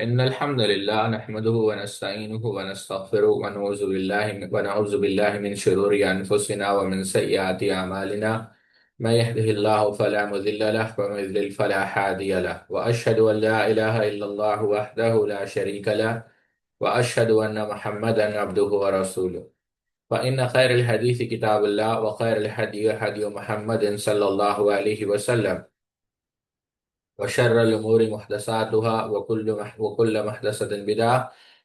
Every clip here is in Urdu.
إن الحمد لله نحمده ونستعينه ونستغفره ونعوذ بالله من شرور أنفسنا ومن سيئات أعمالنا. من يهده الله فلا مضل له ومن يضلل فلا هادي له، وأشهد أن لا إله إلا الله وحده لا شريك له، وأشهد أن محمدا عبده ورسوله. فإن خير الحديث كتاب الله، وخير الهدي هدي محمد صلى الله عليه وسلم، وشر الأمور محدثاتها، وكل محدثة بدعة،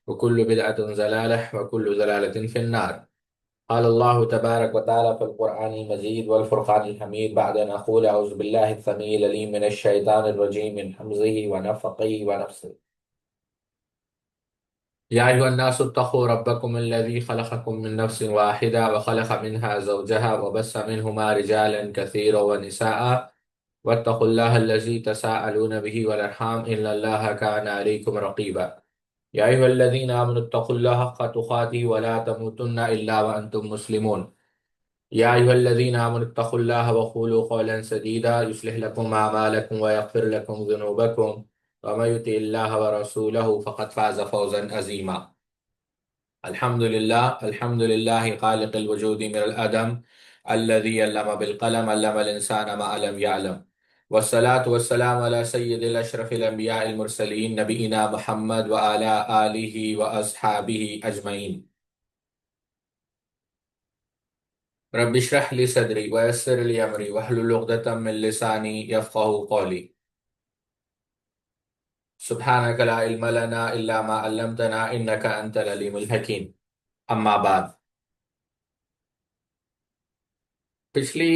وكل بدعة ضلالة، وكل ضلالة في النار. قال الله تبارك وتعالى في القرآن المجيد والفرقان الحميد بعد أن أقول أعوذ بالله السميع العليم من الشيطان الرجيم من حمزه ونفخه ونفسه. يا أيها الناس اتقوا ربكم الذي خلقكم من نفس واحدة وخلق منها زوجها وبث منهما رجالا كثيرا ونساء، واتقوا الله الذي تساءلون به والأرحام إن الله كان عليكم رقيبا. يا أيها الذين آمنوا اتقوا الله حق تقاته ولا تموتن إلا وأنتم مسلمون. يا أيها الذين آمنوا اتقوا الله وقولوا قولا سديدا يصلح لكم أعمالكم ويغفر لكم ذنوبكم، ومن يطع الله ورسوله فقد فاز فوزا عظيما. الحمد لله خالق الوجود من الأدم، الذي علم بالقلم علم الإنسان ما لم يعلم. والصلاة والسلام على سيد الأشرف الأنبياء المرسلين نبينا محمد وعلى آله وأصحابه أجمعين. رب اشرح لي صدري ويسر لي أمري واحلل عقدة من لساني يفقهوا قولي. سبحانك لا علم لنا إلا ما علمتنا إنك أنت العليم الحكيم. أما بعد، پچھلی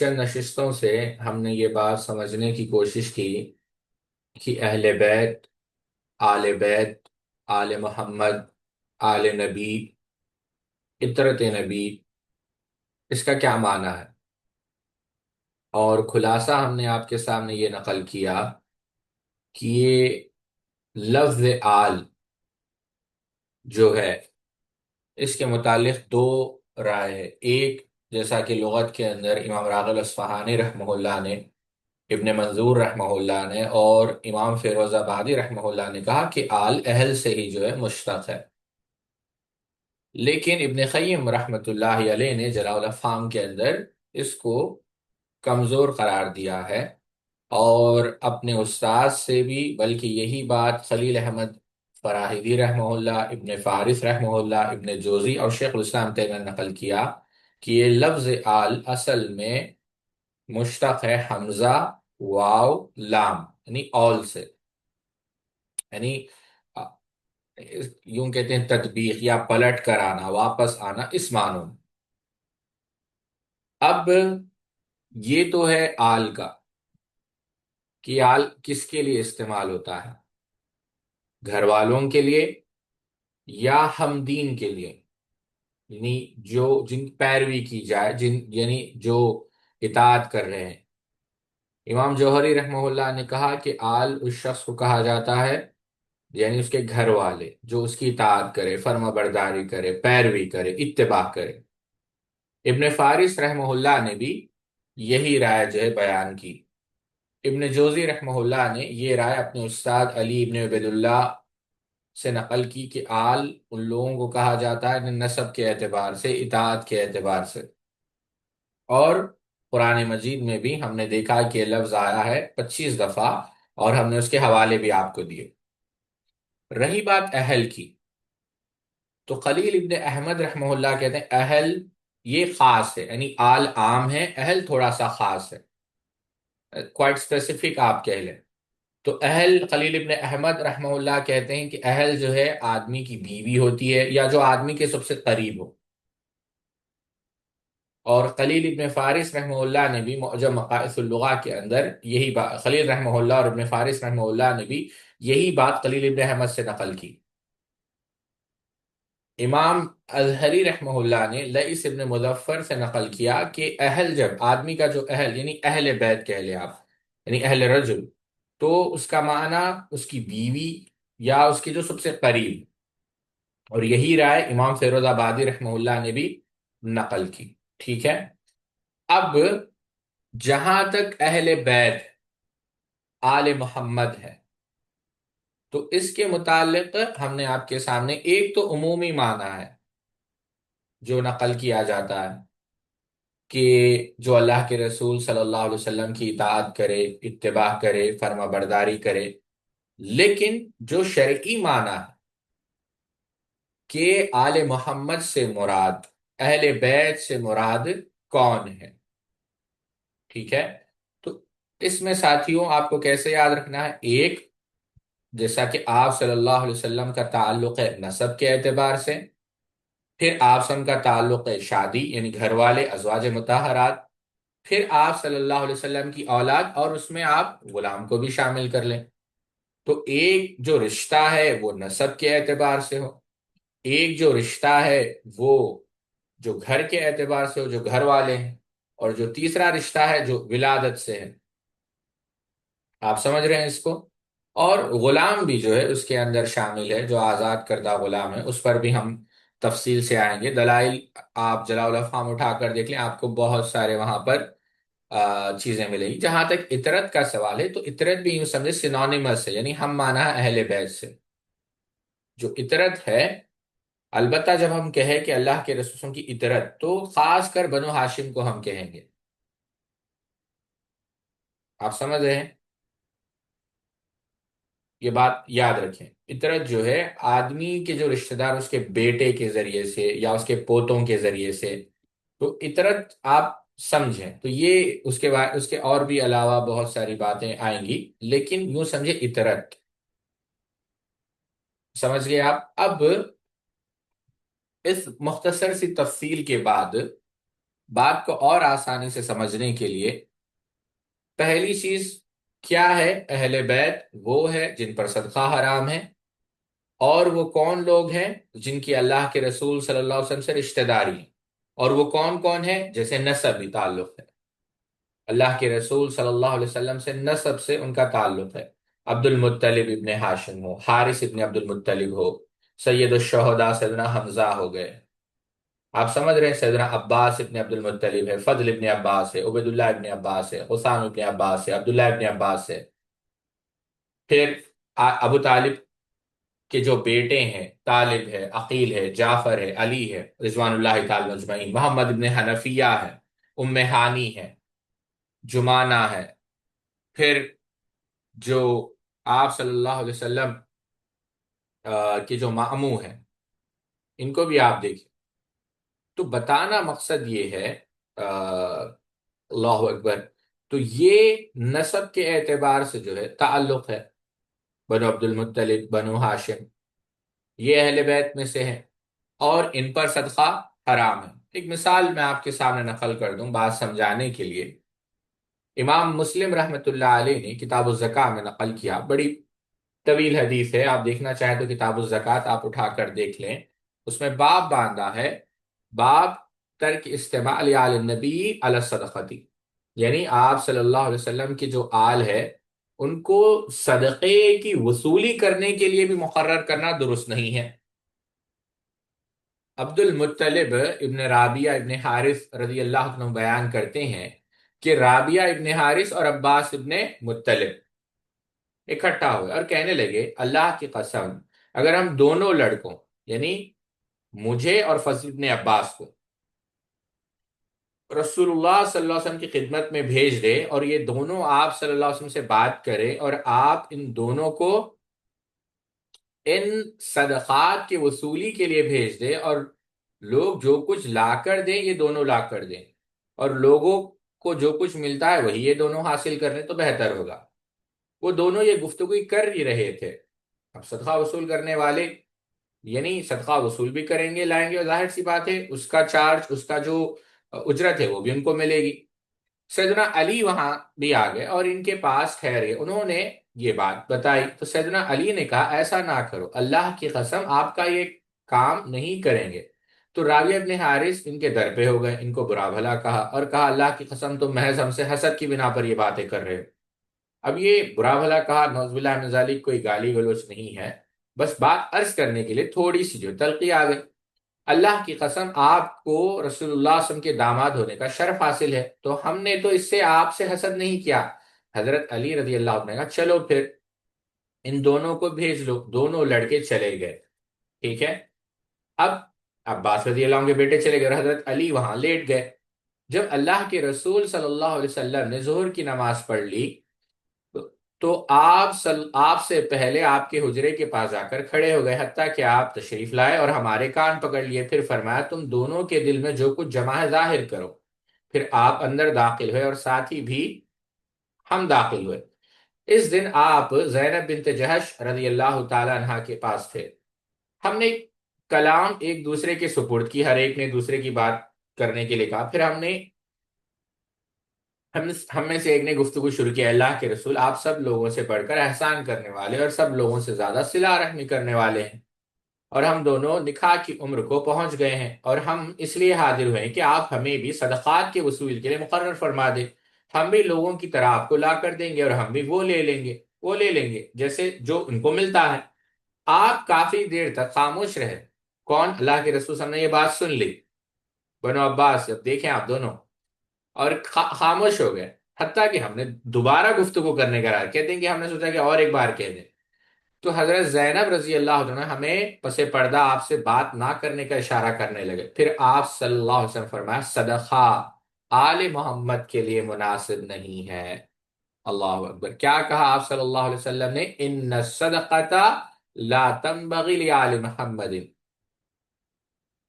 چند نشستوں سے ہم نے یہ بات سمجھنے کی کوشش کی کہ اہل بیت، آل بیت، آل محمد، آل نبی، عطرت نبی، اس کا کیا معنی ہے، اور خلاصہ ہم نے آپ کے سامنے یہ نقل کیا کہ یہ لفظ آل جو ہے اس کے متعلق دو رائے ہے۔ ایک، جیسا کہ لغت کے اندر امام راغب اصفہانی رحمہ اللہ نے، ابن منظور رحمہ اللہ نے اور امام فیروز آبادی رحمہ اللہ نے کہا کہ آل اہل سے ہی جو ہے مشتق ہے، لیکن ابن قیم رحمۃ اللہ علیہ نے جلاء الافہام کے اندر اس کو کمزور قرار دیا ہے، اور اپنے استاد سے بھی، بلکہ یہی بات خلیل احمد فراہیدی رحمہ اللہ، ابن فارس رحمہ اللہ، ابن جوزی اور شیخ الاسلام تیمیہ نے نقل کیا کہ یہ لفظ آل اصل میں مشتق ہے حمزہ واو لام یعنی اول سے، یعنی آ، یوں کہتے ہیں تطبیق یا پلٹ کر آنا، واپس آنا، اس معنوں میں۔ اب یہ تو ہے آل کا، کہ آل کس کے لیے استعمال ہوتا ہے، گھر والوں کے لیے یا ہم دین کے لیے، یعنی جو جن پیروی کی جائے، یعنی جو اطاعت کر رہے ہیں۔ امام جوہری رحمہ اللہ نے کہا کہ آل اس شخص کو کہا جاتا ہے، یعنی اس کے گھر والے جو اس کی اطاعت کرے، فرما برداری کرے، پیروی کرے، اتباع کرے۔ ابن فارس رحمہ اللہ نے بھی یہی رائے جو ہے بیان کی۔ ابن جوزی رحمہ اللہ نے یہ رائے اپنے استاد علی ابن عبید اللہ سے نقل کی کہ آل ان لوگوں کو کہا جاتا ہے نسب کے اعتبار سے، اطاعت کے اعتبار سے، اور قرآن مجید میں بھی ہم نے دیکھا کہ یہ لفظ آیا ہے 25 دفعہ، اور ہم نے اس کے حوالے بھی آپ کو دیے۔ رہی بات اہل کی، تو خلیل ابن احمد رحمہ اللہ کہتے ہیں اہل یہ خاص ہے، یعنی آل عام ہے، اہل تھوڑا سا خاص ہے، کوائٹ اسپیسیفک آپ کہہ لیں۔ تو اہل، خلیل ابن احمد رحمہ اللہ کہتے ہیں کہ اہل جو ہے آدمی کی بیوی ہوتی ہے یا جو آدمی کے سب سے قریب ہو، اور خلیل ابن فارس رحمہ اللہ نے بھی معجم مقاصد اللغہ کے اندر یہی بات، خلیل رحمہ اللہ اور ابن فارس رحمہ اللہ نے بھی یہی بات خلیل ابن احمد سے نقل کی۔ امام ازہری رحمہ اللہ نے لئیس ابن مظفر سے نقل کیا کہ اہل، جب آدمی کا جو اہل یعنی اہل بیت کہہ لیں آپ، یعنی اہل رجل، تو اس کا معنی اس کی بیوی یا اس کے جو سب سے قریب، اور یہی رائے امام فیروز آبادی رحمہ اللہ نے بھی نقل کی۔ ٹھیک ہے، اب جہاں تک اہل بیت آل محمد ہے، تو اس کے متعلق ہم نے آپ کے سامنے ایک تو عمومی معنی ہے جو نقل کیا جاتا ہے کہ جو اللہ کے رسول صلی اللہ علیہ وسلم کی اطاعت کرے، اتباع کرے، فرما برداری کرے، لیکن جو شرعی معنی ہے کہ آل محمد سے مراد، اہل بیت سے مراد کون ہے، ٹھیک ہے؟ تو اس میں ساتھیوں آپ کو کیسے یاد رکھنا ہے؟ ایک، جیسا کہ آپ صلی اللہ علیہ وسلم کا تعلق ہے نسب کے اعتبار سے، پھر آپ سے ان کا تعلق ہے شادی یعنی گھر والے ازواج مطہرات، پھر آپ صلی اللہ علیہ وسلم کی اولاد، اور اس میں آپ غلام کو بھی شامل کر لیں۔ تو ایک جو رشتہ ہے وہ نسب کے اعتبار سے ہو، ایک جو رشتہ ہے وہ جو گھر کے اعتبار سے ہو، جو گھر والے ہیں، اور جو تیسرا رشتہ ہے جو ولادت سے ہے۔ آپ سمجھ رہے ہیں اس کو؟ اور غلام بھی جو ہے اس کے اندر شامل ہے، جو آزاد کردہ غلام ہے، اس پر بھی ہم تفصیل سے آئیں گے۔ دلائل آپ جلاء الافہام اٹھا کر دیکھ لیں، آپ کو بہت سارے وہاں پر چیزیں ملیں گی۔ جہاں تک اطرت کا سوال ہے تو اطرت بھی یوں سمجھے سینونیمس ہے، یعنی ہم مانا ہے اہل بیت سے۔ جو اطرت ہے، البتہ جب ہم کہیں کہ اللہ کے رسولوں کی اطرت تو خاص کر بنو ہاشم کو ہم کہیں گے۔ آپ سمجھ رہے ہیں؟ یہ بات یاد رکھیں، اطرت جو ہے آدمی کے جو رشتہ دار اس کے بیٹے کے ذریعے سے یا اس کے پوتوں کے ذریعے سے، تو اطرت آپ سمجھیں تو یہ اس کے بعد اس کے اور بھی علاوہ بہت ساری باتیں آئیں گی، لیکن یوں سمجھے اطرت۔ سمجھ گئے آپ؟ اب اس مختصر سی تفصیل کے بعد بات کو اور آسانی سے سمجھنے کے لیے پہلی چیز کیا ہے؟ اہل بیت وہ ہے جن پر صدقہ حرام ہے، اور وہ کون لوگ ہیں؟ جن کی اللہ کے رسول صلی اللہ علیہ وسلم سے رشتہ داری ہے۔ اور وہ کون کون ہے؟ جیسے نسبی تعلق ہے، اللہ کے رسول صلی اللہ علیہ وسلم سے نسب سے ان کا تعلق ہے۔ عبد المطلب ابن ہاشم ہو، حارث ابن عبد المطلب ہو، سید الشہداء سیدنا حمزہ ہو گئے، آپ سمجھ رہے ہیں؟ سیدنا عباس ابن عبد المطلب ہے، فضل ابن عباس ہے، عبید اللہ ابن عباس ہے، حسام ابن عباس ہے، عبداللہ ابن عباس ہے، پھر ابو طالب کے جو بیٹے ہیں، طالب ہے، عقیل ہے، جعفر ہے، علی ہے رضوان اللہ تعالی مجمعین، محمد ابن حنفیہ ہے، ام ہانی ہے، جمانہ ہے، پھر جو آپ صلی اللہ علیہ وسلم کے جو ماموں ہیں ان کو بھی آپ دیکھیں۔ تو بتانا مقصد یہ ہے، اللہ اکبر، تو یہ نسب کے اعتبار سے جو ہے تعلق ہے، بنو عبد المطلب، بنو ہاشم، یہ اہل بیت میں سے ہیں، اور ان پر صدقہ حرام ہے۔ ایک مثال میں آپ کے سامنے نقل کر دوں بات سمجھانے کے لیے۔ امام مسلم رحمۃ اللہ علیہ نے کتاب الزکاة میں نقل کیا، بڑی طویل حدیث ہے، آپ دیکھنا چاہیں تو کتاب الزکاة آپ اٹھا کر دیکھ لیں، اس میں باب باندھا ہے، باب ترک استعمال آل النبی علی الصدقتی، یعنی آپ صلی اللہ علیہ وسلم کی جو آل ہے ان کو صدقے کی وصولی کرنے کے لیے بھی مقرر کرنا درست نہیں ہے۔ عبد المطلب ابن رابعہ ابن حارث رضی اللہ عنہ بیان کرتے ہیں کہ رابعہ ابن حارث اور عباس ابن مطلب اکٹھا ہوئے اور کہنے لگے، اللہ کی قسم اگر ہم دونوں لڑکوں یعنی مجھے اور فضل ابن عباس کو رسول اللہ صلی اللہ علیہ وسلم کی خدمت میں بھیج دے، اور یہ دونوں آپ صلی اللہ علیہ وسلم سے بات کرے، اور آپ ان دونوں کو ان صدقات کی وصولی کے لیے بھیج دے، اور لوگ جو کچھ لا کر دیں یہ دونوں لا کر دیں، اور لوگوں کو جو کچھ ملتا ہے وہی یہ دونوں حاصل کر لیں تو بہتر ہوگا۔ وہ دونوں یہ گفتگو کر ہی رہے تھے، اب صدقہ وصول کرنے والے یعنی صدقہ وصول بھی کریں گے، لائیں گے، اور ظاہر سی بات ہے اس کا چارج، اس کا جو اجرت ہے وہ بھی ان کو ملے گی۔ سیدنا علی وہاں بھی آ گئے اور ان کے پاس ٹھہرے، انہوں نے یہ بات بتائی تو سیدنا علی نے کہا ایسا نہ کرو، اللہ کی قسم آپ کا یہ کام نہیں کریں گے۔ تو رابعہ ابن حارث ان کے در پہ ہو گئے، ان کو برا بھلا کہا اور کہا اللہ کی قسم تم محض ہم سے حسد کی بنا پر یہ باتیں کر رہے ہو۔ اب یہ برا بھلا کہا نعوذ باللہ من ذالک کوئی گالی گلوچ نہیں ہے، بس بات عرض کرنے کے لیے تھوڑی سی جو تلخی آ گئی۔ اللہ کی قسم آپ کو رسول اللہ صلی اللہ علیہ وسلم کے داماد ہونے کا شرف حاصل ہے، تو ہم نے تو اس سے آپ سے حسد نہیں کیا۔ حضرت علی رضی اللہ عنہ نے کہا چلو پھر ان دونوں کو بھیج لو۔ دونوں لڑکے چلے گئے، ٹھیک ہے۔ اب عباس رضی اللہ عنہ کے بیٹے چلے گئے اور حضرت علی وہاں لیٹ گئے۔ جب اللہ کے رسول صلی اللہ علیہ وسلم نے ظہر کی نماز پڑھ لی تو آپ سے پہلے آپ کے حجرے کے پاس جا کر کھڑے ہو گئے، حتیٰ کہ آپ تشریف لائے اور ہمارے کان پکڑ لیے۔ پھر فرمایا تم دونوں کے دل میں جو کچھ جمع ہے ظاہر کرو۔ پھر آپ اندر داخل ہوئے اور ساتھی بھی ہم داخل ہوئے۔ اس دن آپ زینب بنت جہش رضی اللہ تعالی عنہا کے پاس تھے۔ ہم نے کلام ایک دوسرے کے سپرد کی، ہر ایک نے دوسرے کی بات کرنے کے لیے کہا۔ پھر ہم میں سے ایک نے گفتگو شروع کی، اللہ کے رسول آپ سب لوگوں سے بڑھ کر احسان کرنے والے اور سب لوگوں سے زیادہ صلہ رحمی کرنے والے ہیں، اور ہم دونوں نکاح کی عمر کو پہنچ گئے ہیں، اور ہم اس لیے حاضر ہوئے ہیں کہ آپ ہمیں بھی صدقات کے وصول کے لیے مقرر فرما دیں۔ ہم بھی لوگوں کی طرح آپ کو لا کر دیں گے اور ہم بھی وہ لے لیں گے جیسے جو ان کو ملتا ہے۔ آپ کافی دیر تک خاموش رہے۔ کون؟ اللہ کے رسول صلی اللہ علیہ وسلم نے یہ بات سن لی۔ بنو عباس اب دیکھیں آپ دونوں، اور خاموش ہو گئے، حتیٰ کہ ہم نے دوبارہ گفتگو کرنے کا ارادہ کہتے ہیں کہ ہم نے سوچا کہ اور ایک بار کہہ دیں۔ تو حضرت زینب رضی اللہ عنہ ہمیں پس پردہ آپ سے بات نہ کرنے کا اشارہ کرنے لگے۔ پھر آپ صلی اللہ علیہ وسلم فرمایا صدقہ آل محمد کے لیے مناسب نہیں ہے۔ اللہ اکبر! کیا کہا آپ صلی اللہ علیہ وسلم نے؟ ان الصدقۃ لا تنبغی لآل محمد،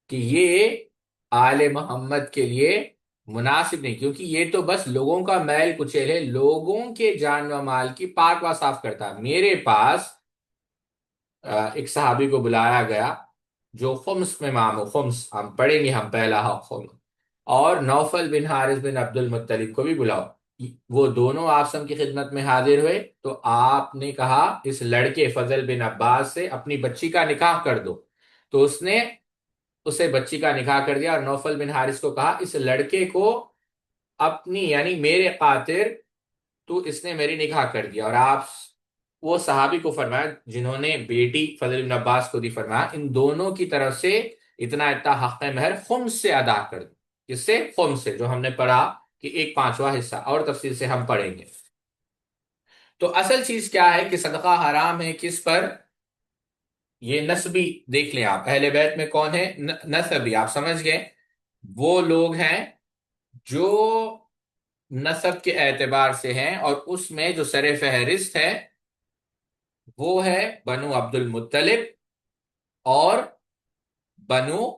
کہ یہ آل محمد کے لیے مناسب نہیں، کیونکہ یہ تو بس لوگوں کا میل کچیل ہے، لوگوں کے جان و مال کی پاک و صاف کرتا ہے۔ میرے پاس ایک صحابی کو بلایا گیا جو خمس میں مامو، خمس ہم پڑھیں گے، ہم پہلا حق خمس، اور نوفل بن حارث بن عبد المطلب کو بھی بلاؤ۔ وہ دونوں آپسم کی خدمت میں حاضر ہوئے تو آپ نے کہا اس لڑکے فضل بن عباس سے اپنی بچی کا نکاح کر دو۔ تو اس نے اسے بچی کا نکاح کر دیا، اور نوفل بن حارث کو کہا اس لڑکے کو اپنی یعنی میرے خاطر تو اس نے میری نکاح کر دیا۔ اور آپ وہ صحابی کو فرمایا جنہوں نے بیٹی فضل بن عباس کو دی، فرمایا ان دونوں کی طرف سے اتنا حق مہر خمس سے ادا کر دو۔ کس سے؟ خمس سے، جو ہم نے پڑھا کہ ایک پانچواں حصہ، اور تفصیل سے ہم پڑھیں گے۔ تو اصل چیز کیا ہے کہ صدقہ حرام ہے کس پر؟ یہ نسبی دیکھ لیں آپ، اہل بیت میں کون ہے؟ نسبی، آپ سمجھ گئے، وہ لوگ ہیں جو نسب کے اعتبار سے ہیں، اور اس میں جو سر فہرست ہے وہ ہے بنو عبد المطلب اور بنو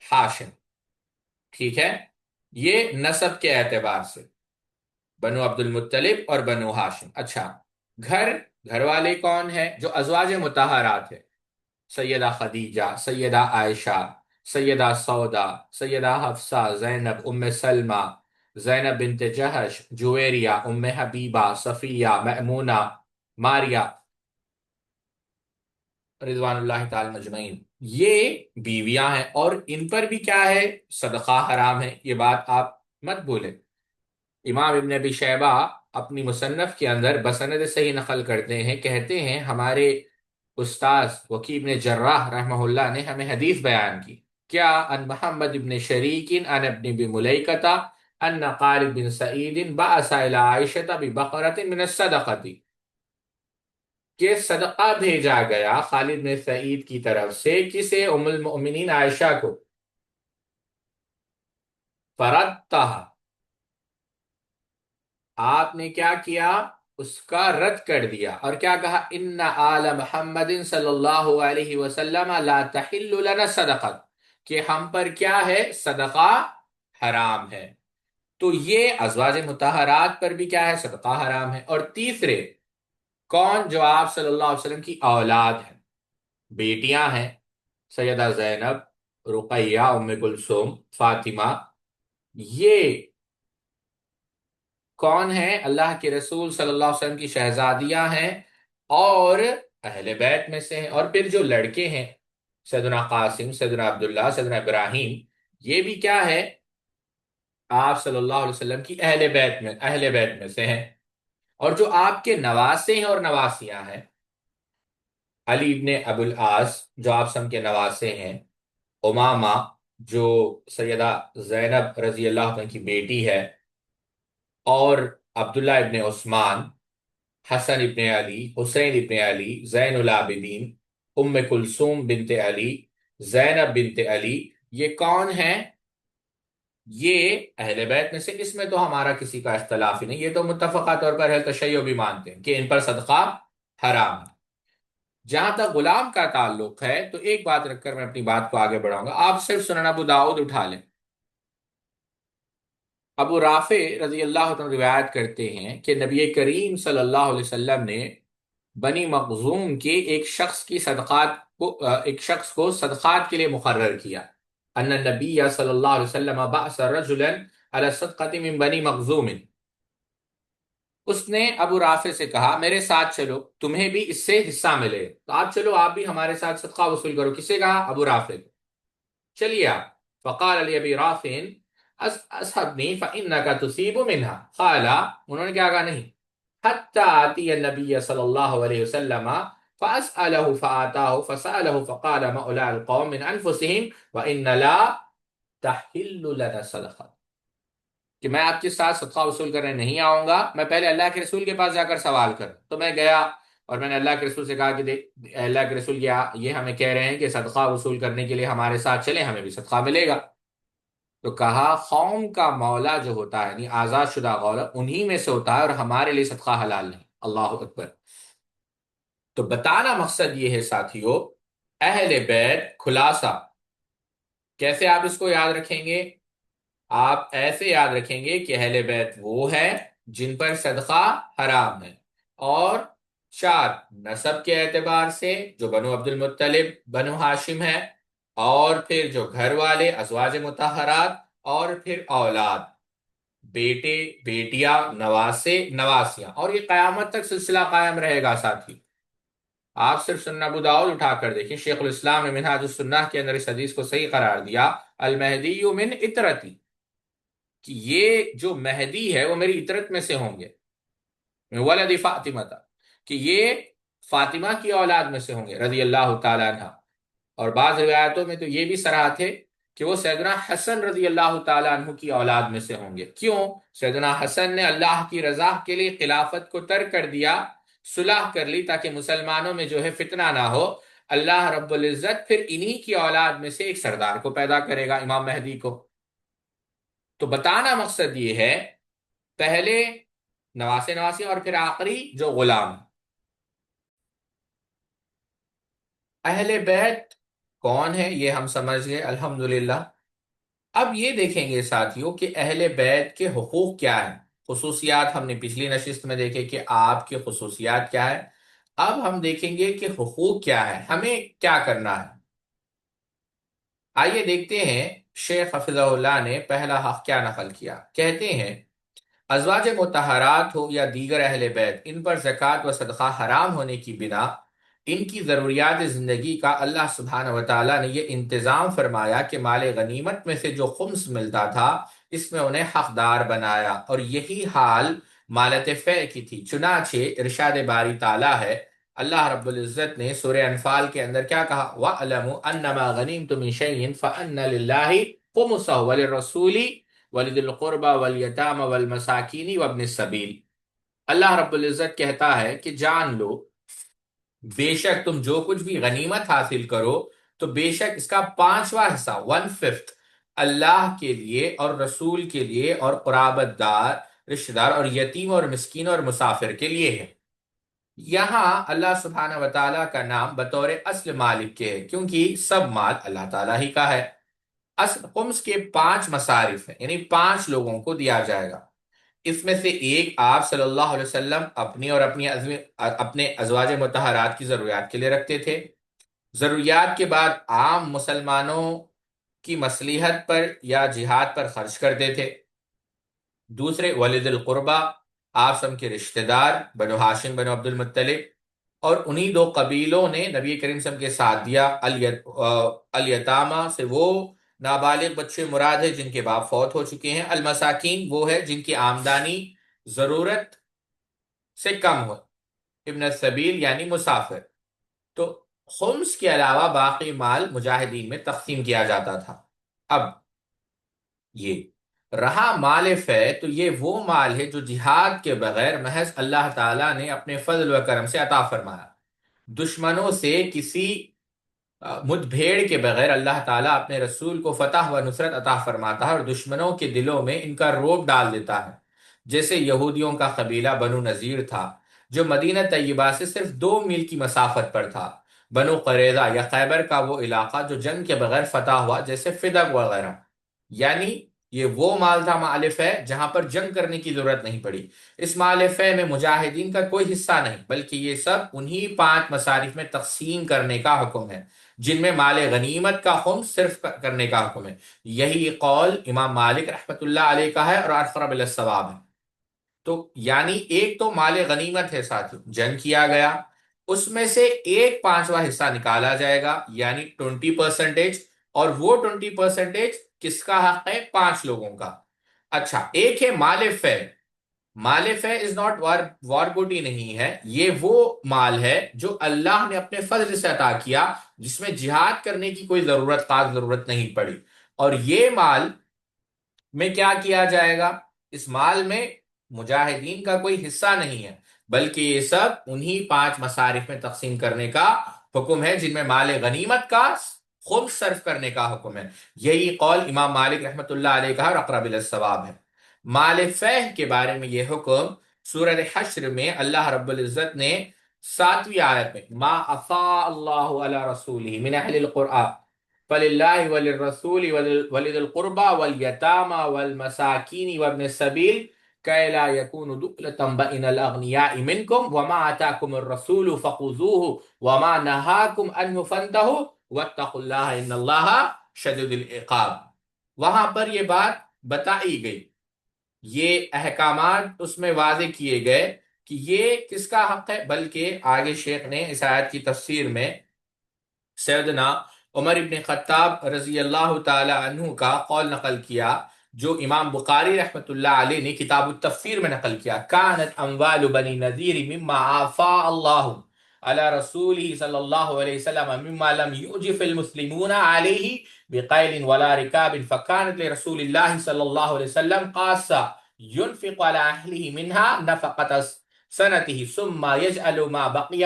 ہاشم، ٹھیک ہے؟ یہ نسب کے اعتبار سے بنو عبد المطلب اور بنو ہاشم۔ اچھا، گھر والے کون ہیں؟ جو ازواج مطہرات ہے، سیدہ خدیجہ، سیدہ عائشہ، سیدہ سودا، سیدہ حفصہ، زینب، ام سلمہ، زینب بنت جہش، جویریہ، ام حبیبہ، صفیہ، مأمونہ، ماریہ، رضوان اللہ تعالی مجمعین، یہ بیویاں ہیں، اور ان پر بھی کیا ہے؟ صدقہ حرام ہے۔ یہ بات آپ مت بھولیں۔ امام ابن ابی شیبہ اپنی مصنف کے اندر بسند صحیح نقل کرتے ہیں، کہتے ہیں ہمارے استاذ وکی بن جراح رحمہ اللہ نے ہمیں حدیث بیان کی، کیا؟ ان محمد بن شریک ان ابن بملیکتا ان خالد بن سعید بعث الى عائشہ ببقرۃ من الصدقۃ، کہ صدقہ بھیجا گیا خالد بن سعید کی طرف سے کسے؟ ام المؤمنین عائشہ کو۔ فردتها، آپ نے کیا کیا؟ اس کا رد کر دیا، اور کیا کہا؟ ان آل محمد صلی اللہ علیہ وسلم لا تحل لنا صدقہ، کہ ہم پر کیا ہے؟ صدقہ حرام ہے۔ تو یہ ازواج مطہرات پر بھی کیا ہے؟ صدقہ حرام ہے۔ اور تیسرے کون؟ جو آپ صلی اللہ علیہ وسلم کی اولاد ہیں، بیٹیاں ہیں، سیدہ زینب، رقیہ، ام کلثوم، فاطمہ، یہ کون ہیں؟ اللہ کے رسول صلی اللہ علیہ وسلم کی شہزادیاں ہیں، اور اہل بیت میں سے ہیں۔ اور پھر جو لڑکے ہیں، سیدنا قاسم، سیدنا عبداللہ، سیدنا ابراہیم، یہ بھی کیا ہے؟ آپ صلی اللہ علیہ وسلم کی اہل بیت میں سے ہیں۔ اور جو آپ کے نواسے ہیں اور نواسیاں ہیں، علی ابن ابو العاص جو آپ سم کے نواسے ہیں، امامہ جو سیدہ زینب رضی اللہ عنہ کی بیٹی ہے، اور عبداللہ ابن عثمان، حسن ابن علی، حسین ابن علی، زین العابدین، ام کلثوم بنت علی، زینب بنت علی، یہ کون ہیں؟ یہ اہل بیت میں سے، اس میں تو ہمارا کسی کا اختلاف ہی نہیں، یہ تو متفقہ طور پر اہل تشیع بھی مانتے ہیں کہ ان پر صدقہ حرام ہے۔ جہاں تک غلام کا تعلق ہے تو ایک بات رکھ کر میں اپنی بات کو آگے بڑھاؤں گا، آپ صرف سنن ابو داؤد اٹھا لیں۔ ابو رافع رضی اللہ عنہ روایت کرتے ہیں کہ نبی کریم صلی اللہ علیہ وسلم نے بنی مخزوم کے ایک شخص کو صدقات کے لیے مقرر کیا۔ ان النبی صلی اللہ علیہ وسلم بعث رجلا علی الصدقۃ من بنی مخزوم، اس نے ابو رافع سے کہا میرے ساتھ چلو، تمہیں بھی اس سے حصہ ملے، تو آپ چلو، آپ بھی ہمارے ساتھ صدقہ وصول کرو۔ کسے کہا؟ ابو رافع کو۔ چلیے آپ، فقال علی ابی رافع اصحبنی فانک تصیب منها، قال، انہوں نے کیا کہا؟ نہیں، حتی آتی النبی صلی اللہ علیہ وسلم فاسأله فآتاه فسأله فقال مؤلاء القوم من انفسهم وان لا تحل لنا صدقہ، کہ میں آپ کے ساتھ صدقہ وصول کرنے نہیں آؤں گا، میں پہلے اللہ کے رسول کے پاس جا کر سوال کروں۔ تو میں گیا اور میں نے اللہ کے رسول سے کہا کہ اللہ کے رسول یہ ہمیں کہہ رہے ہیں کہ صدقہ وصول کرنے کے لیے ہمارے ساتھ چلیں، ہمیں بھی صدقہ ملے گا۔ تو کہا قوم کا مولا جو ہوتا ہے یعنی آزاد شدہ غلام انہی میں سے ہوتا ہے، اور ہمارے لیے صدقہ حلال نہیں۔ اللہ اکبر۔ تو بتانا مقصد یہ ہے ساتھیو، اہل بیت خلاصہ کیسے آپ اس کو یاد رکھیں گے؟ آپ ایسے یاد رکھیں گے کہ اہل بیت وہ ہے جن پر صدقہ حرام ہے، اور چار، نسب کے اعتبار سے جو بنو عبد المطلب بنو ہاشم ہے، اور پھر جو گھر والے ازواج مطہرات، اور پھر اولاد، بیٹے، بیٹیاں، نواسے، نواسیاں، اور یہ قیامت تک سلسلہ قائم رہے گا ساتھی۔ آپ صرف سنن ابو داؤد اٹھا کر دیکھیں، شیخ الاسلام نے منہاج السنہ کے اندر اس حدیث کو صحیح قرار دیا، المہدی من اطرتی، کہ یہ جو مہدی ہے وہ میری اطرت میں سے ہوں گے، من ولد فاطمہ، کہ یہ فاطمہ کی اولاد میں سے ہوں گے رضی اللہ تعالیٰ عنہ۔ اور بعض روایتوں میں تو یہ بھی صراحت ہے کہ وہ سیدنا حسن رضی اللہ تعالیٰ عنہ کی اولاد میں سے ہوں گے۔ کیوں؟ سیدنا حسن نے اللہ کی رضا کے لیے خلافت کو ترک کر دیا، صلح کر لی تاکہ مسلمانوں میں جو ہے فتنہ نہ ہو۔ اللہ رب العزت پھر انہی کی اولاد میں سے ایک سردار کو پیدا کرے گا، امام مہدی کو۔ تو بتانا مقصد یہ ہے، پہلے نواسے نواسی، اور پھر آخری جو غلام۔ اہل بیت کون ہے یہ ہم سمجھ گئے الحمدللہ۔ اب یہ دیکھیں گے ساتھیوں کہ اہل بیت کے حقوق کیا ہیں۔ خصوصیات ہم نے پچھلی نشست میں دیکھے کہ آپ کے خصوصیات کیا ہے، اب ہم دیکھیں گے کہ حقوق کیا ہے، ہمیں کیا کرنا ہے۔ آئیے دیکھتے ہیں شیخ حفظہ اللہ نے پہلا حق کیا نقل کیا۔ کہتے ہیں ازواج مطہرات ہو یا دیگر اہل بیت، ان پر زکوٰۃ و صدقہ حرام ہونے کی بنا ان کی ضروریات زندگی کا اللہ سبحانہ وتعالیٰ نے یہ انتظام فرمایا کہ مال غنیمت میں سے جو خمس ملتا تھا اس میں انہیں حقدار بنایا، اور یہی حال مالت فیع کی تھی۔ چنانچہ ارشاد باری تعالیٰ ہے، اللہ رب العزت نے سورہ انفال کے اندر کیا کہا؟ وَأَلَمُوا أَنَّمَا غَنِمْتُم مِّن شَيْءٍ فَأَنَّ لِلَّهِ خُمُسَهُ وَلِلرَّسُولِ وَلِذِي الْقُرْبَى وَالْيَتَامَى وَالْمَسَاكِينِ وَابْنِ السَّبِيلِ۔ اللہ رب العزت کہتا ہے کہ جان لو، بے شک تم جو کچھ بھی غنیمت حاصل کرو تو بے شک اس کا پانچواں حصہ، ون ففتھ، اللہ کے لیے اور رسول کے لیے اور قرابت دار، رشتہ دار اور یتیم اور مسکین اور مسافر کے لیے ہے۔ یہاں اللہ سبحانہ وتعالیٰ کا نام بطور اصل مالک کے ہے، کیونکہ سب مال اللہ تعالیٰ ہی کا ہے۔ اصل خمس کے پانچ مصارف ہیں، یعنی پانچ لوگوں کو دیا جائے گا۔ اس میں سے ایک آپ صلی اللہ علیہ وسلم اپنی اور اپنے ازواج مطہرات کی ضروریات کے لیے رکھتے تھے۔ ضروریات کے بعد عام مسلمانوں کی مصلحت پر یا جہاد پر خرچ کرتے تھے۔ دوسرے ولد القربہ، آپ سب کے رشتہ دار، بنو ہاشم بنو عبد المطلب، اور انہی دو قبیلوں نے نبی کریم صلی اللہ علیہ وسلم کے ساتھ دیا۔ الیتامہ سے وہ نابالغ بچے مراد ہے جن کے باپ فوت ہو چکے ہیں۔ المساکین وہ ہے جن کی آمدنی ضرورت سے کم ہو۔ ابن السبیل یعنی مسافر۔ تو خمس کے علاوہ باقی مال مجاہدین میں تقسیم کیا جاتا تھا۔ اب یہ رہا مال فے، تو یہ وہ مال ہے جو جہاد کے بغیر محض اللہ تعالیٰ نے اپنے فضل و کرم سے عطا فرمایا۔ دشمنوں سے کسی مد بھیڑ کے بغیر اللہ تعالیٰ اپنے رسول کو فتح و نصرت عطا فرماتا ہے اور دشمنوں کے دلوں میں ان کا رعب ڈال دیتا ہے۔ جیسے یہودیوں کا قبیلہ بنو نذیر تھا، جو مدینہ طیبہ سے صرف 2 میل کی مسافت پر تھا۔ بنو قریظہ یا خیبر کا وہ علاقہ جو جنگ کے بغیر فتح ہوا، جیسے فدق وغیرہ، یعنی یہ وہ مال تھا مال فے جہاں پر جنگ کرنے کی ضرورت نہیں پڑی۔ اس مال فے میں مجاہدین کا کوئی حصہ نہیں، بلکہ یہ سب انہی 5 مصارف میں تقسیم کرنے کا حکم ہے، جن میں مال غنیمت کا خمس صرف کرنے کا حکم ہے۔ یہی قول امام مالک رحمۃ اللہ علیہ کا ہے اور اقرب الی الصواب ہے۔ تو یعنی ایک تو مال غنیمت ہے ساتھی، جنگ کیا گیا، اس میں سے 1/5واں حصہ نکالا جائے گا، یعنی 20%، اور وہ 20% کس کا حق ہے؟ 5 لوگوں کا۔ اچھا، ایک ہے مال فے۔ مال فے از ناٹ وار بوٹی نہیں ہے، یہ وہ مال ہے جو اللہ نے اپنے فضل سے عطا کیا، جس میں جہاد کرنے کی کوئی خاص ضرورت نہیں پڑی۔ اور یہ مال میں کیا کیا جائے گا؟ اس مال میں مجاہدین کا کوئی حصہ نہیں ہے، بلکہ یہ سب انہی 5 مصارف میں تقسیم کرنے کا حکم ہے، جن میں مال غنیمت کا خود صرف کرنے کا حکم ہے۔ یہی قول امام مالک رحمۃ اللہ علیہ کا اور اقرب الصواب ہے۔ مال فہ کے بارے میں یہ حکم سورہ حشر میں اللہ رب العزت نے 7ویں آیت میں، ما افاء اللہ علی رسولہ من اہل القرآن فللہ وللرسول ولذی القربى والیتامى والمساکین وابن السبیل كي لا يكون دولة بين الأغنياء منكم وما آتاكم الرسول فخذوه وما نهاكم عنه فانتهوا واتقوا الله إن الله شديد العقاب۔ وہاں پر یہ بات بتائی گئی، یہ احکامات اس میں واضح کیے گئے کہ یہ کس کا حق ہے، بلکہ آگے شیخ نے اس آیت کی تفسیر میں سیدنا عمر ابن خطاب رضی اللہ تعالی عنہ کا قول نقل کیا، جو امام بخاری رحمۃ اللہ علیہ نے کتاب التفسیر میں نقل کیا۔ کانت اموال بنی نذیر مما آفاء اللہ علی رسولہ صلی اللہ علیہ وسلم مما لم یوجف المسلمون علیہ بقیل ولا رکاب فکانت لرسول اللہ صلی اللہ علیہ وسلم قاصہ ينفق على اہلہ منها نفقۃ سنته ثم يجعل ما بقی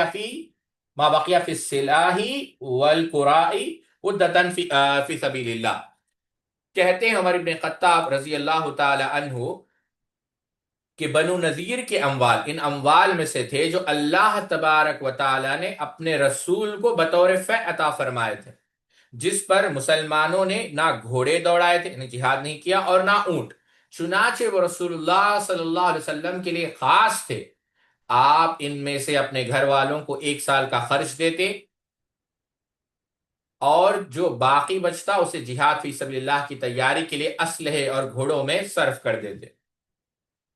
فی السلاح والقراء عدۃ فی سبیل اللہ۔ کہتے ہیں عمر بن خطاب رضی اللہ تعالی عنہ کہ بنو نذیر کے اموال ان اموال میں سے تھے جو اللہ تبارک و تعالی نے اپنے رسول کو بطور فے عطا فرمائے تھے، جس پر مسلمانوں نے نہ گھوڑے دوڑائے تھے، یعنی جہاد نہیں کیا، اور نہ اونٹ، چنانچہ وہ رسول اللہ صلی اللہ علیہ وسلم کے لیے خاص تھے۔ آپ ان میں سے اپنے گھر والوں کو 1 سال کا خرچ دیتے اور جو باقی بچتا اسے جہاد فی سبیل اللہ کی تیاری کے لیے اسلحے اور گھوڑوں میں صرف کر دیتے۔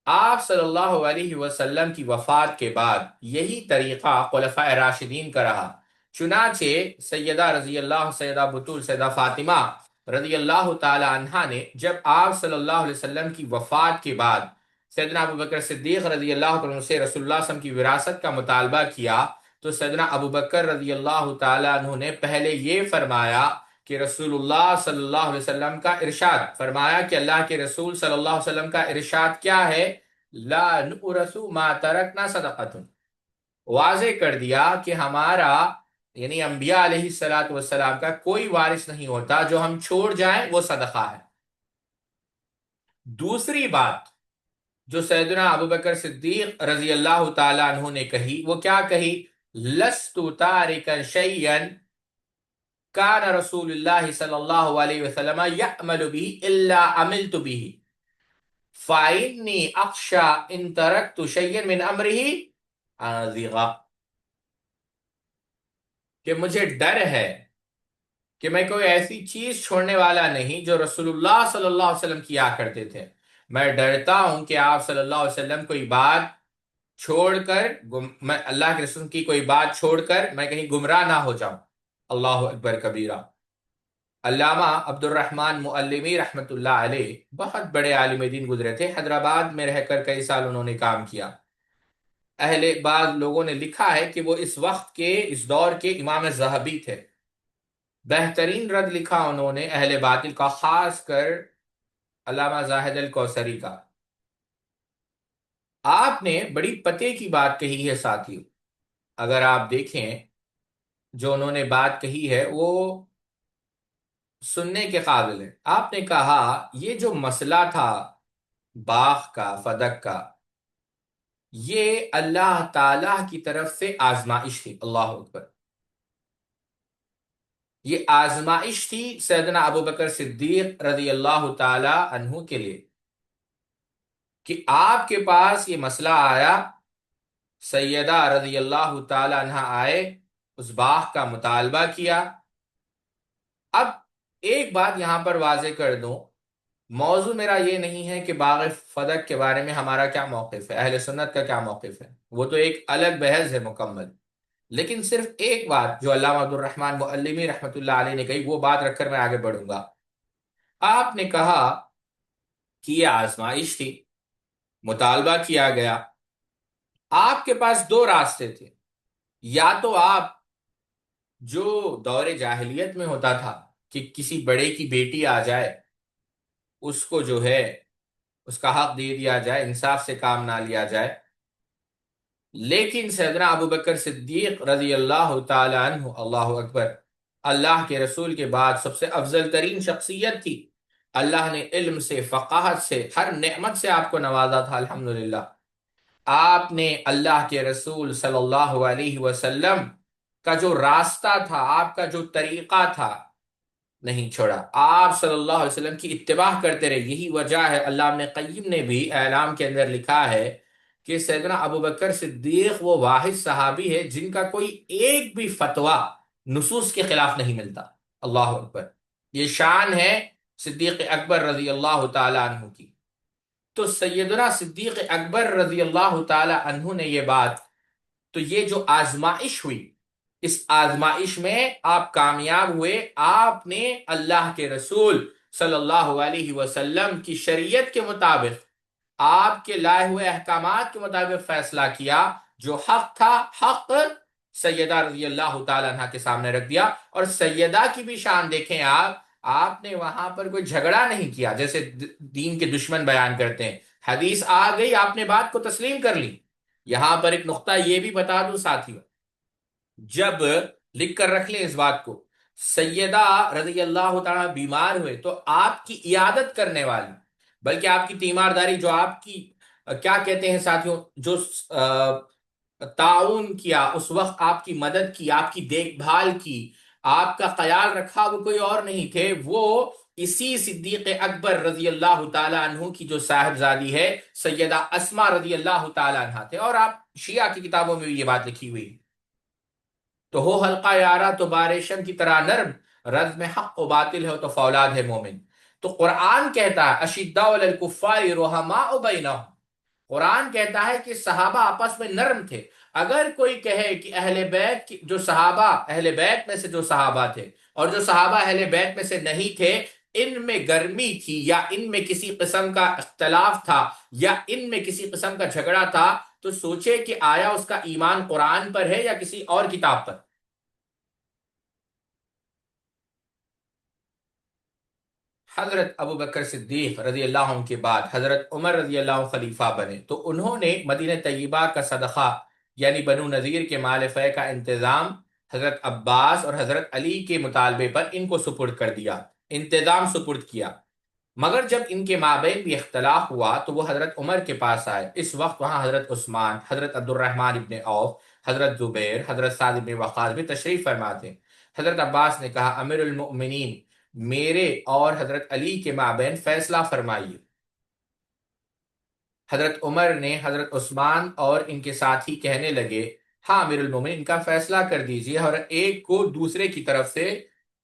آپ صلی اللہ علیہ وسلم کی وفات کے بعد یہی طریقہ خلفائے راشدین کا رہا، چنانچہ سیدہ بطول سیدہ فاطمہ رضی اللہ تعالی عنہا نے جب آپ صلی اللہ علیہ وسلم کی وفات کے بعد سیدنا ابوبکر صدیق رضی اللہ عنہ سے رسول اللہ صلی اللہ علیہ وسلم کی وراثت کا مطالبہ کیا، تو سیدنا ابوبکر رضی اللہ تعالی عنہ نے پہلے یہ فرمایا کہ رسول اللہ صلی اللہ علیہ وسلم کا ارشاد، فرمایا کہ اللہ کے رسول صلی اللہ علیہ وسلم کا ارشاد کیا ہے؟ لا نورث ما ترکنا صدقۃ، واضح کر دیا کہ ہمارا یعنی انبیاء علیہ الصلوۃ والسلام کا کوئی وارث نہیں ہوتا، جو ہم چھوڑ جائیں وہ صدقہ ہے۔ دوسری بات جو سیدنا ابوبکر صدیق رضی اللہ تعالی عنہ نے کہی، وہ کیا کہی؟ لست تارکا شیئا کان رسول اللہ صلی اللہ علیہ وسلم یعمل به الا عملت به فإنی اخشى ان ترکت شیئا من امره آزغا، کہ مجھے ڈر ہے کہ میں کوئی ایسی چیز چھوڑنے والا نہیں جو رسول اللہ صلی اللہ علیہ وسلم کیا کرتے تھے۔ میں ڈرتا ہوں کہ آپ صلی اللہ علیہ وسلم کوئی بات چھوڑ کر میں اللہ کے رسول کی کوئی بات چھوڑ کر میں کہیں گمراہ نہ ہو جاؤں۔ اللہ اکبر کبیرہ۔ علامہ عبد الرحمن معلمی رحمۃ اللہ علیہ بہت بڑے عالم دین گزرے تھے، حیدرآباد میں رہ کر کئی سال انہوں نے کام کیا۔ بعض لوگوں نے لکھا ہے کہ وہ اس وقت کے اس دور کے امام ذہبی تھے۔ بہترین رد لکھا انہوں نے اہل باطل کا، خاص کر علامہ زاہد الکوثری کا۔ آپ نے بڑی پتے کی بات کہی ہے ساتھیو، اگر آپ دیکھیں جو انہوں نے بات کہی ہے وہ سننے کے قابل ہے۔ آپ نے کہا یہ جو مسئلہ تھا باغ کا، فدق کا، یہ اللہ تعالی کی طرف سے آزمائش تھی۔ اللہ اکبر! یہ آزمائش تھی سیدنا ابو بکر صدیق رضی اللہ تعالی عنہ کے لیے، کہ آپ کے پاس یہ مسئلہ آیا، سیدہ رضی اللہ تعالی عنہ آئے، اس باغ کا مطالبہ کیا۔ اب ایک بات یہاں پر واضح کر دوں، موضوع میرا یہ نہیں ہے کہ باغ فدق کے بارے میں ہمارا کیا موقف ہے، اہل سنت کا کیا موقف ہے، وہ تو ایک الگ بحث ہے مکمل۔ لیکن صرف ایک بات جو علامہ عبد الرحمن معلمی رحمۃ اللہ علیہ نے کہی، وہ بات رکھ کر میں آگے بڑھوں گا۔ آپ نے کہا کہ یہ آزمائش تھی، مطالبہ کیا گیا، آپ کے پاس دو راستے تھے، یا تو آپ جو دور جاہلیت میں ہوتا تھا کہ کسی بڑے کی بیٹی آ جائے، اس کو جو ہے اس کا حق دے دیا جائے، انصاف سے کام نہ لیا جائے، لیکن سیدنا ابو بکر صدیق رضی اللہ تعالی عنہ، اللہ اکبر، اللہ کے رسول کے بعد سب سے افضل ترین شخصیت تھی، اللہ نے علم سے، فقاہت سے، ہر نعمت سے آپ کو نوازا تھا الحمدللہ۔ آپ نے اللہ کے رسول صلی اللہ علیہ وسلم کا جو راستہ تھا، آپ کا جو طریقہ تھا، نہیں چھوڑا، آپ صلی اللہ علیہ وسلم کی اتباع کرتے رہے۔ یہی وجہ ہے، اللہ ابن قیم نے بھی اعلام کے اندر لکھا ہے کہ سیدنا ابو بکر صدیق وہ واحد صحابی ہے جن کا کوئی ایک بھی فتویٰ نصوص کے خلاف نہیں ملتا۔ اللہ اکبر! یہ شان ہے صدیق اکبر رضی اللہ تعالی عنہ کی۔ تو سیدنا صدیق اکبر رضی اللہ تعالی عنہ نے یہ بات، تو یہ جو آزمائش ہوئی، اس آزمائش میں آپ کامیاب ہوئے، آپ نے اللہ کے رسول صلی اللہ علیہ وسلم کی شریعت کے مطابق، آپ کے لائے ہوئے احکامات کے مطابق فیصلہ کیا، جو حق تھا، حق سیدہ رضی اللہ تعالی عنہ کے سامنے رکھ دیا۔ اور سیدہ کی بھی شان دیکھیں آپ نے وہاں پر کوئی جھگڑا نہیں کیا جیسے دین کے دشمن بیان کرتے ہیں، حدیث آ گئی، آپ نے بات کو تسلیم کر لی۔ یہاں پر ایک نقطہ یہ بھی بتا دوں ساتھیوں، جب لکھ کر رکھ لیں اس بات کو، سیدہ رضی اللہ تعالیٰ بیمار ہوئے تو آپ کی عیادت کرنے والی، بلکہ آپ کی تیمارداری، جو آپ کی کیا کہتے ہیں ساتھیوں، جو تعاون کیا، اس وقت آپ کی مدد کی، آپ کی دیکھ بھال کی، آپ کا خیال رکھا، وہ کوئی اور نہیں تھے، وہ اسی صدیق اکبر رضی اللہ تعالی عنہ کی جو صاحبزادی ہے سیدہ اسما رضی اللہ تعالی عنہ تھے۔ اور آپ شیعہ کی کتابوں میں بھی یہ بات لکھی ہوئی، تو ہو حلقہ یارا تو بارشم کی طرح نرم، رز میں حق و باطل ہے تو فولاد ہے مومن۔ تو قرآن کہتا ہے اشداء علی الکفار رحماء بینہم، قرآن کہتا ہے کہ صحابہ آپس میں نرم تھے۔ اگر کوئی کہے کہ اہل بیت جو صحابہ، اہل بیت میں سے جو صحابہ تھے اور جو صحابہ اہل بیت میں سے نہیں تھے، ان میں گرمی تھی، یا ان میں کسی قسم کا اختلاف تھا، یا ان میں کسی قسم کا جھگڑا تھا، تو سوچے کہ آیا اس کا ایمان قرآن پر ہے یا کسی اور کتاب پر۔ حضرت ابو بکر صدیق رضی اللہ عنہ کے بعد حضرت عمر رضی اللہ عنہ خلیفہ بنے، تو انہوں نے مدینہ طیبہ کا صدقہ یعنی بنو نذیر کے مال فے کا انتظام حضرت عباس اور حضرت علی کے مطالبے پر ان کو سپرد کر دیا، انتظام سپرد کیا۔ مگر جب ان کے مابین بھی اختلاف ہوا تو وہ حضرت عمر کے پاس آئے۔ اس وقت وہاں حضرت عثمان، حضرت عبد الرحمن ابن عوف، حضرت زبیر، حضرت سعد ابن وقاص بھی تشریف فرما تھے۔ حضرت عباس نے کہا امیر المؤمنین، میرے اور حضرت علی کے مابین فیصلہ فرمائیے۔ حضرت عمر نے حضرت عثمان اور ان کے ساتھی کہنے لگے ہاں امیر المومنین، ان کا فیصلہ کر دیجئے اور ایک کو دوسرے کی طرف سے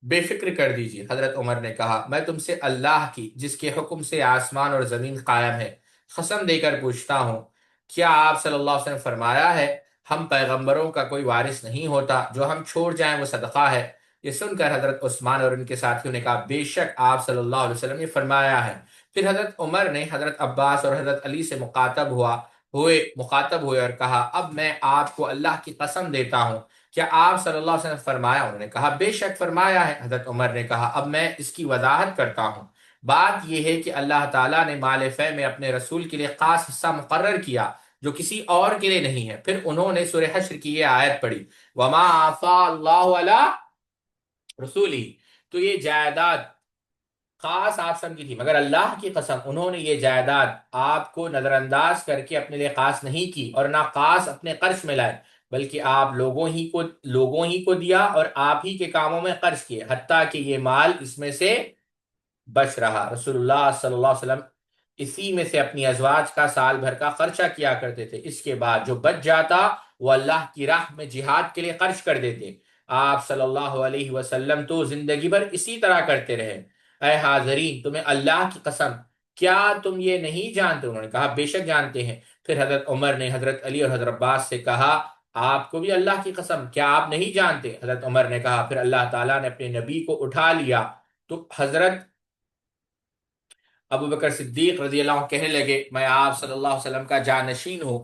بے فکر کر دیجئے۔ حضرت عمر نے کہا میں تم سے اللہ کی جس کے حکم سے آسمان اور زمین قائم ہے قسم دے کر پوچھتا ہوں، کیا آپ صلی اللہ علیہ وسلم فرمایا ہے ہم پیغمبروں کا کوئی وارث نہیں ہوتا، جو ہم چھوڑ جائیں وہ صدقہ ہے؟ یہ سن کر حضرت عثمان اور ان کے ساتھیوں نے کہا بے شک آپ صلی اللہ علیہ وسلم نے فرمایا ہے۔ پھر حضرت عمر نے حضرت عباس اور حضرت علی سے مخاطب ہوئے اور کہا اب میں آپ کو اللہ کی قسم دیتا ہوں، کیا آپ صلی اللہ علیہ وسلم فرمایا؟ انہوں نے کہا بے شک فرمایا ہے۔ حضرت عمر نے کہا اب میں اس کی وضاحت کرتا ہوں، بات یہ ہے کہ اللہ تعالیٰ نے مال فے میں اپنے رسول کے لیے خاص حصہ مقرر کیا جو کسی اور کے لیے نہیں ہے۔ پھر انہوں نے سورہ حشر کی یہ آیت پڑھی، وَمَا آفَا اللَّهُ عَلَىٰ رسولی، تو یہ جائیداد خاص آپ سب کی تھی، مگر اللہ کی قسم انہوں نے یہ جائیداد آپ کو نظر انداز کر کے اپنے لیے خاص نہیں کی، اور نہ خاص اپنے قرض میں لائے، بلکہ آپ لوگوں ہی کو دیا اور آپ ہی کے کاموں میں خرچ کیے، حتیٰ کہ یہ مال اس میں سے بچ رہا۔ رسول اللہ صلی اللہ علیہ وسلم اسی میں سے اپنی ازواج کا سال بھر کا خرچہ کیا کرتے تھے، اس کے بعد جو بچ جاتا وہ اللہ کی راہ میں جہاد کے لیے خرچ کر دیتے۔ آپ صلی اللہ علیہ وسلم تو زندگی بھر اسی طرح کرتے رہے۔ اے حاضرین، تمہیں اللہ کی قسم کیا تم یہ نہیں جانتے؟ انہوں نے کہا بے شک جانتے ہیں۔ پھر حضرت عمر نے حضرت علی اور حضرت عباس سے کہا آپ کو بھی اللہ کی قسم کیا آپ نہیں جانتے؟ حضرت عمر نے کہا پھر اللہ تعالیٰ نے اپنے نبی کو اٹھا لیا تو حضرت ابو بکر صدیق رضی اللہ عنہ کہنے لگے میں آپ صلی اللہ علیہ وسلم کا جانشین ہوں،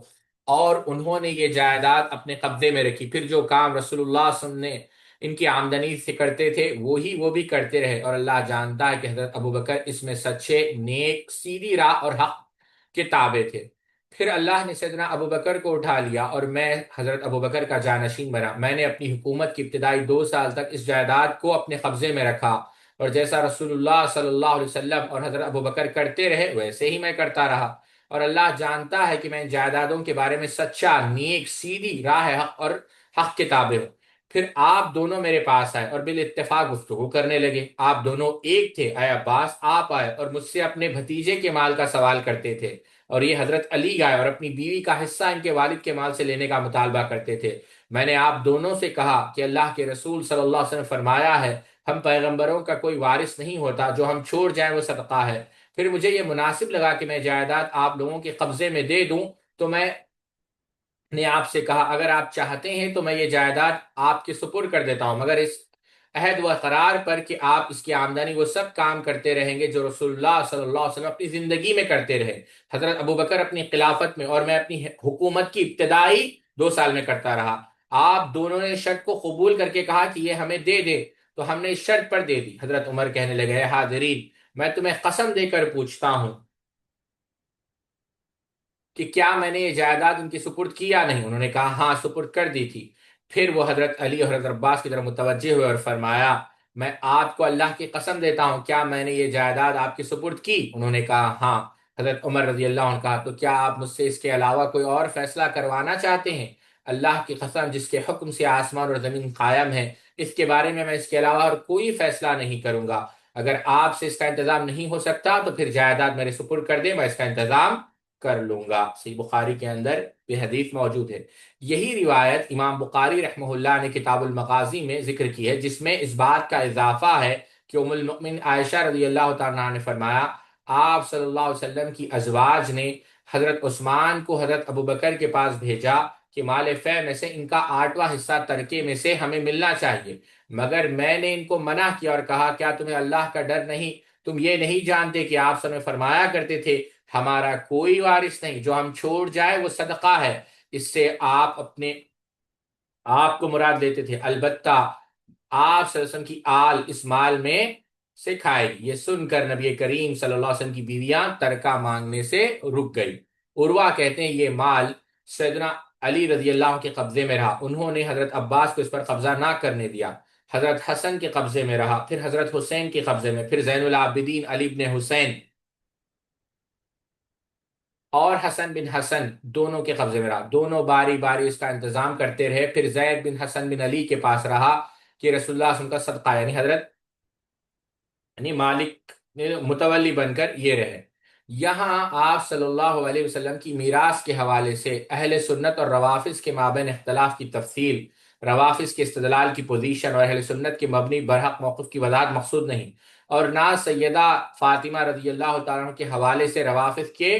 اور انہوں نے یہ جائیداد اپنے قبضے میں رکھی۔ پھر جو کام رسول اللہ صلی اللہ علیہ وسلم نے ان کی آمدنی سے کرتے تھے وہ بھی کرتے رہے، اور اللہ جانتا ہے کہ حضرت ابو بکر اس میں سچے، نیک، سیدھی راہ اور حق کے تابع تھے۔ پھر اللہ نے سیدنا ابو بکر کو اٹھا لیا اور میں حضرت ابو بکر کا جانشین بنا۔ میں نے اپنی حکومت کی ابتدائی 2 سال تک اس جائیداد کو اپنے قبضے میں رکھا، اور جیسا رسول اللہ صلی اللہ علیہ وسلم اور حضرت ابو بکر کرتے رہے ویسے ہی میں کرتا رہا، اور اللہ جانتا ہے کہ میں ان جائیدادوں کے بارے میں سچا، نیک، سیدھی راہ حق اور حق کے تابع ہوں۔ پھر آپ دونوں میرے پاس آئے اور بالاتفاق گفتگو کرنے لگے۔ آپ دونوں ایک تھے، اے عباس آپ آئے اور مجھ سے اپنے بھتیجے کے مال کا سوال کرتے تھے، اور یہ حضرت علی آئے اور اپنی بیوی کا حصہ ان کے والد کے مال سے لینے کا مطالبہ کرتے تھے۔ میں نے آپ دونوں سے کہا کہ اللہ کے رسول صلی اللہ علیہ وسلم نے فرمایا ہے ہم پیغمبروں کا کوئی وارث نہیں ہوتا، جو ہم چھوڑ جائیں وہ صدقہ ہے۔ پھر مجھے یہ مناسب لگا کہ میں جائیداد آپ لوگوں کے قبضے میں دے دوں، تو میں نے آپ سے کہا اگر آپ چاہتے ہیں تو میں یہ جائیداد آپ کے سپرد کر دیتا ہوں، مگر اس عہد و قرار پر کہ آپ اس کی آمدنی وہ سب کام کرتے رہیں گے جو رسول اللہ صلی اللہ علیہ وسلم اپنی زندگی میں کرتے رہے، حضرت ابو بکر اپنی خلافت میں اور میں اپنی حکومت کی ابتدائی 2 سال میں کرتا رہا۔ آپ دونوں نے شرط کو قبول کر کے کہا کہ یہ ہمیں دے دے، تو ہم نے اس شرط پر دے دی۔ حضرت عمر کہنے لگے اے حاضرین، میں تمہیں قسم دے کر پوچھتا ہوں کہ کیا میں نے یہ جائیداد ان کی سپرد کی یا نہیں؟ انہوں نے کہا ہاں سپرد کر دی تھی۔ پھر وہ حضرت علی اور حضرت عباس کی طرف متوجہ ہوئے اور فرمایا میں آپ کو اللہ کی قسم دیتا ہوں کیا میں نے یہ جائیداد آپ کی سپرد کی؟ انہوں نے کہا ہاں۔ حضرت عمر رضی اللہ عنہ نے کہا تو کیا آپ مجھ سے اس کے علاوہ کوئی اور فیصلہ کروانا چاہتے ہیں؟ اللہ کی قسم جس کے حکم سے آسمان اور زمین قائم ہے، اس کے بارے میں اس کے علاوہ اور کوئی فیصلہ نہیں کروں گا۔ اگر آپ سے اس کا انتظام نہیں ہو سکتا تو پھر جائیداد میرے سپرد کر دیں، میں اس کا انتظام کر لوں گا۔ صحیح بخاری کے اندر یہ حدیث موجود ہے۔ یہی روایت امام بخاری رحمہ اللہ نے کتاب المغازی میں ذکر کی ہے، جس میں اس بات کا اضافہ ہے کہ ام المؤمن عائشہ رضی اللہ تعالیٰ عنہا نے فرمایا آپ صلی اللہ علیہ وسلم کی ازواج نے حضرت عثمان کو حضرت ابو بکر کے پاس بھیجا کہ مال فے میں سے ان کا 8واں حصہ ترکے میں سے ہمیں ملنا چاہیے، مگر میں نے ان کو منع کیا اور کہا کیا تمہیں اللہ کا ڈر نہیں؟ تم یہ نہیں جانتے کہ آپ سب فرمایا کرتے تھے ہمارا کوئی وارث نہیں، جو ہم چھوڑ جائے وہ صدقہ ہے۔ اس سے آپ اپنے آپ کو مراد لیتے تھے، البتہ آپ صلی اللہ علیہ وسلم کی آل اس مال میں سے کھائے گی۔ یہ سن کر نبی کریم صلی اللہ علیہ وسلم کی بیویاں ترکہ مانگنے سے رک گئی۔ عروہ کہتے ہیں یہ مال سیدنا علی رضی اللہ عنہ کے قبضے میں رہا، انہوں نے حضرت عباس کو اس پر قبضہ نہ کرنے دیا۔ حضرت حسن کے قبضے میں رہا، پھر حضرت حسین کے قبضے میں، پھر زین العابدین علی بن حسین اور حسن بن حسن دونوں کے قبضے میں رہا، دونوں باری باری اس کا انتظام کرتے رہے۔ پھر زید بن حسن بن علی کے پاس رہا کہ رسول اللہ صلی اللہ علیہ وسلم کا صدقہ، یعنی حضرت مالک متولی بن کر یہ رہے۔ یہاں آپ صلی اللہ علیہ وسلم کی میراث کے حوالے سے اہل سنت اور روافظ کے مابین اختلاف کی تفصیل، روافظ کے استدلال کی پوزیشن اور اہل سنت کے مبنی برحق موقف کی وضاحت مقصود نہیں، اور نہ سیدہ فاطمہ رضی اللہ تعالیٰ عنہ کے حوالے سے روافظ کے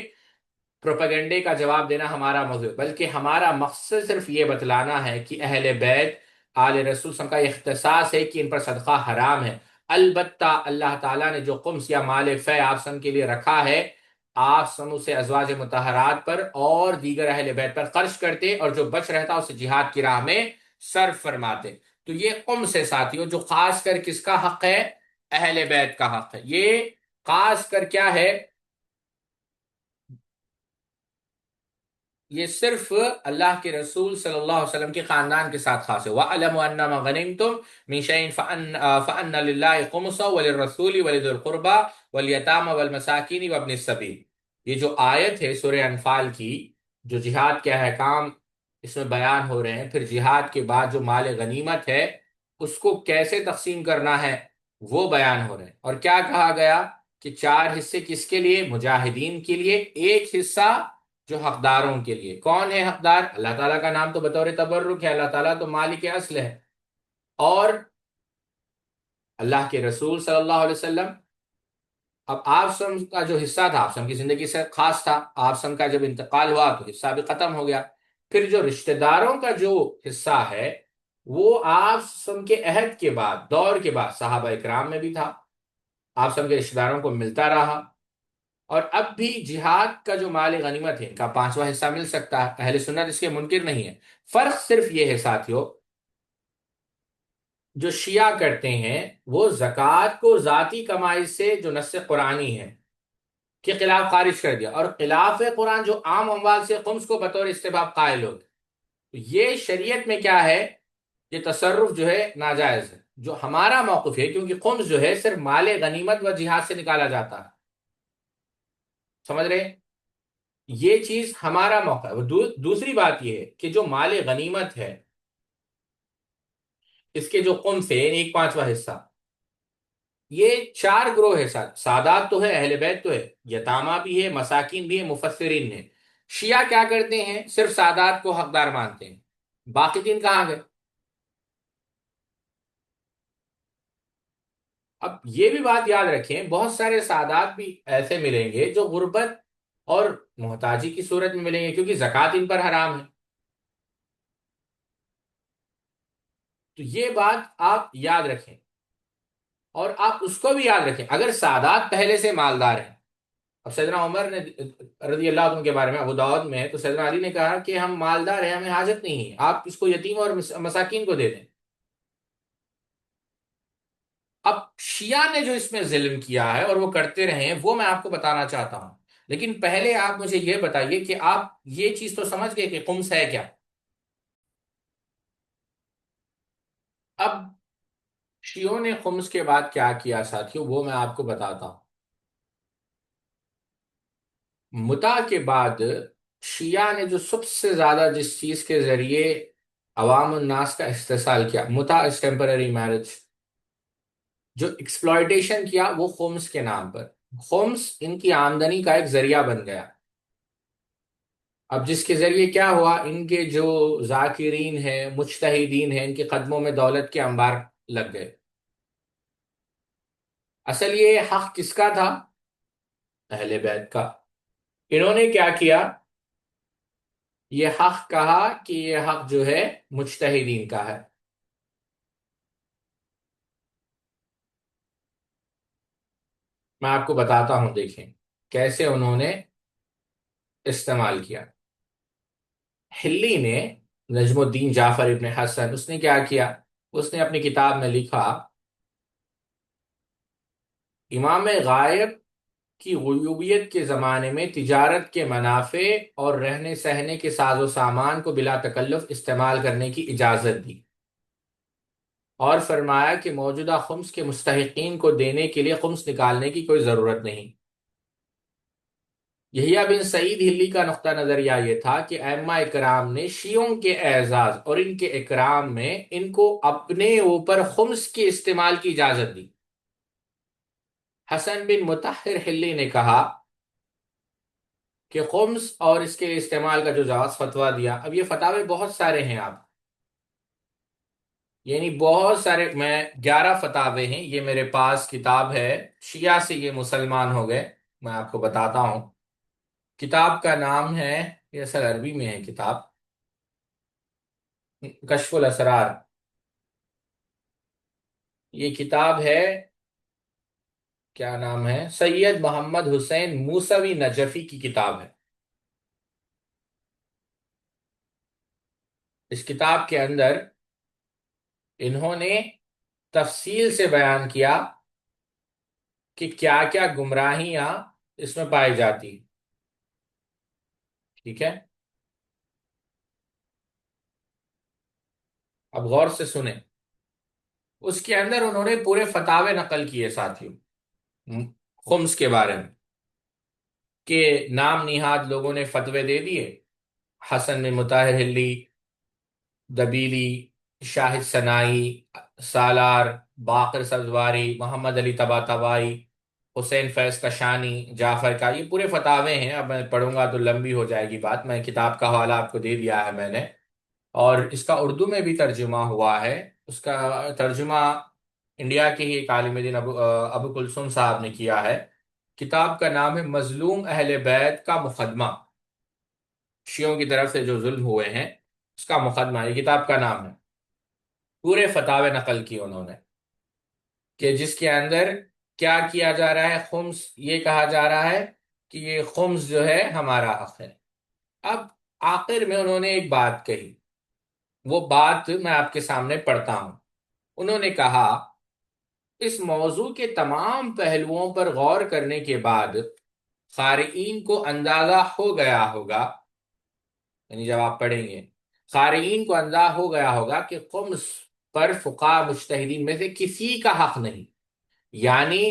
پروپیگنڈے کا جواب دینا ہمارا موضوع ہے، بلکہ ہمارا مقصد صرف یہ بتلانا ہے کہ اہل بیت آل رسول صلی اللہ علیہ وسلم کا یہ اختصاص ہے کہ ان پر صدقہ حرام ہے۔ البتہ اللہ تعالیٰ نے جو خمس یا مال فے آپ سن کے لیے رکھا ہے، آپ سن اسے ازواج مطہرات پر اور دیگر اہل بیت پر خرچ کرتے، اور جو بچ رہتا اسے جہاد کی راہ میں صرف فرماتے۔ تو یہ خمس ہے ساتھیوں، جو خاص کر کس کا حق ہے؟ اہل بیت کا حق ہے۔ یہ خاص کر کیا ہے، یہ صرف اللہ کے رسول صلی اللہ علیہ وسلم کے خاندان کے ساتھ خاص ہے۔ وَأَعْلَمُوا أَنَّمَا غَنِمْتُم مِّن شَيْءٍ فَأَنَّ لِلَّهِ خُمُسَهُ وَلِلرَّسُولِ وَلِذِي الْقُرْبَى وَالْيَتَامَى وَالْمَسَاكِينِ وَابْنِ السَّبِيلِ۔ یہ جو آیت ہے سورہ انفال کی، جو جہاد کے احکام اس میں بیان ہو رہے ہیں، پھر جہاد کے بعد جو مال غنیمت ہے اس کو کیسے تقسیم کرنا ہے وہ بیان ہو رہے ہیں۔ اور کیا کہا گیا کہ چار حصے کس کے لیے؟ مجاہدین کے لیے، ایک حصہ جو حقداروں کے لیے۔ کون ہے حقدار؟ اللہ تعالیٰ کا نام تو بطور تبرک ہے، اللہ تعالیٰ تو مالک اصل ہے، اور اللہ کے رسول صلی اللہ علیہ وسلم۔ اب آپ سم کا جو حصہ تھا، آپ سم کی زندگی سے خاص تھا، آپ سم کا جب انتقال ہوا تو حصہ بھی ختم ہو گیا۔ پھر جو رشتہ داروں کا جو حصہ ہے وہ آپ سم کے عہد کے بعد، دور کے بعد صحابہ اکرام میں بھی تھا، آپ سم کے رشتہ داروں کو ملتا رہا، اور اب بھی جہاد کا جو مال غنیمت ہے ان کا پانچواں حصہ مل سکتا ہے، اہل سنت اس کے منکر نہیں ہے۔ فرق صرف یہ ہے ساتھیو، جو شیعہ کرتے ہیں وہ زکوٰۃ کو ذاتی کمائی سے جو نص قرآنی ہے کے خلاف خارج کر دیا، اور خلاف قرآن جو عام اموال سے خمس کو بطور استحباب قائل ہو، یہ شریعت میں کیا ہے؟ یہ تصرف جو ہے ناجائز ہے۔ جو ہمارا موقف ہے، کیونکہ خمس جو ہے صرف مال غنیمت و جہاد سے نکالا جاتا ہے، سمجھ رہے ہیں؟ یہ چیز ہمارا موقع ہے۔ دوسری بات یہ ہے کہ جو مال غنیمت ہے اس کے جو خمس ہے یعنی ایک پانچواں حصہ، یہ چار گروہ ہے، سادات تو ہے، اہل بیت تو ہے، یتامہ بھی ہے، مساکین بھی ہے، مفسرین نے۔ شیعہ کیا کرتے ہیں؟ صرف سادات کو حقدار مانتے ہیں، باقی دین کہاں گئے؟ اب یہ بھی بات یاد رکھیں، بہت سارے سادات بھی ایسے ملیں گے جو غربت اور محتاجی کی صورت میں ملیں گے، کیونکہ زکوٰۃ ان پر حرام ہے۔ تو یہ بات آپ یاد رکھیں، اور آپ اس کو بھی یاد رکھیں اگر سادات پہلے سے مالدار ہیں۔ اب سیدنا عمر نے رضی اللہ عنہ کے بارے میں ابو داؤد میں ہے، تو سیدنا علی نے کہا کہ ہم مالدار ہیں، ہمیں حاجت نہیں ہے، آپ اس کو یتیم اور مساکین کو دے دیں۔ اب شیعہ نے جو اس میں ظلم کیا ہے اور وہ کرتے رہے ہیں وہ میں آپ کو بتانا چاہتا ہوں، لیکن پہلے آپ مجھے یہ بتائیے کہ آپ یہ چیز تو سمجھ گئے کہ خمس ہے کیا؟ اب شیعوں نے خمس کے بعد کیا کیا ساتھیوں، وہ میں آپ کو بتاتا ہوں۔ متع کے بعد شیعہ نے جو سب سے زیادہ جس چیز کے ذریعے عوام الناس کا استحصال کیا، متع از ٹیمپرری میرج، جو ایکسپلائٹیشن کیا وہ خمس کے نام پر۔ خمس ان کی آمدنی کا ایک ذریعہ بن گیا۔ اب جس کے ذریعے کیا ہوا، ان کے جو ذاکرین ہیں، مجتہدین ہیں، ان کے قدموں میں دولت کے انبار لگ گئے۔ اصل یہ حق کس کا تھا؟ اہل بیت کا۔ انہوں نے کیا کیا؟ یہ حق کہا کہ یہ حق جو ہے مجتہدین کا ہے۔ میں آپ کو بتاتا ہوں، دیکھیں کیسے انہوں نے استعمال کیا۔ حلی نے، نجم الدین جعفر ابن حسن، اس نے کیا کیا؟ اس نے اپنی کتاب میں لکھا، امام غائب کی غیوبیت کے زمانے میں تجارت کے منافع اور رہنے سہنے کے ساز و سامان کو بلا تکلف استعمال کرنے کی اجازت دی، اور فرمایا کہ موجودہ خمس کے مستحقین کو دینے کے لیے خمس نکالنے کی کوئی ضرورت نہیں۔ یحییٰ بن سعید ہلی کا نقطہ نظریہ یہ تھا کہ ائمہ اکرام نے شیعوں کے اعزاز اور ان کے اکرام میں ان کو اپنے اوپر خمس کے استعمال کی اجازت دی۔ حسن بن مطہر حلی نے کہا کہ خمس اور اس کے استعمال کا جو جواز فتویٰ دیا، اب یہ فتاوے بہت سارے ہیں آپ، یعنی بہت سارے، میں 11 فتاوے ہیں، یہ میرے پاس کتاب ہے، شیعہ سے یہ مسلمان ہو گئے، میں آپ کو بتاتا ہوں۔ کتاب کا نام ہے، یہ اصل عربی میں ہے کتاب، کشف الاسرار۔ یہ کتاب ہے، کیا نام ہے، سید محمد حسین موسوی نجفی کی کتاب ہے۔ اس کتاب کے اندر انہوں نے تفصیل سے بیان کیا کہ کیا کیا گمراہیاں اس میں پائی جاتی. ٹھیک ہے، اب غور سے سنیں. اس کے اندر انہوں نے پورے فتاوے نقل کیے ساتھیوں، خمس کے بارے میں، کہ نام نہاد لوگوں نے فتوے دے دیے. حسن بن مطہر حلی، دبیلی، شاہد سنائی، سالار، باقر سبزواری، محمد علی طباطبائی، حسین فیض کشانی، جعفر کا، یہ پورے فتاوے ہیں. اب میں پڑھوں گا تو لمبی ہو جائے گی بات. میں کتاب کا حوالہ آپ کو دے دیا ہے میں نے، اور اس کا اردو میں بھی ترجمہ ہوا ہے. اس کا ترجمہ انڈیا کے ہی ایک عالم دین ابو کلثوم صاحب نے کیا ہے. کتاب کا نام ہے مظلوم اہل بیت کا مقدمہ، شیعوں کی طرف سے جو ظلم ہوئے ہیں اس کا مقدمہ، یہ کتاب کا نام ہے. پورے فتاوے نقل کیے انہوں نے، کہ جس کے اندر کیا کیا جا رہا ہے. خمس یہ کہا جا رہا ہے کہ یہ خمس جو ہے ہمارا حق ہے. اب آخر میں انہوں نے ایک بات کہی، وہ بات میں آپ کے سامنے پڑھتا ہوں. انہوں نے کہا اس موضوع کے تمام پہلوؤں پر غور کرنے کے بعد قارئین کو اندازہ ہو گیا ہوگا، یعنی جب آپ پڑھیں گے قارئین کو اندازہ ہو گیا ہوگا کہ خمس پر فقہاء مجتہدین میں سے کسی کا حق نہیں. یعنی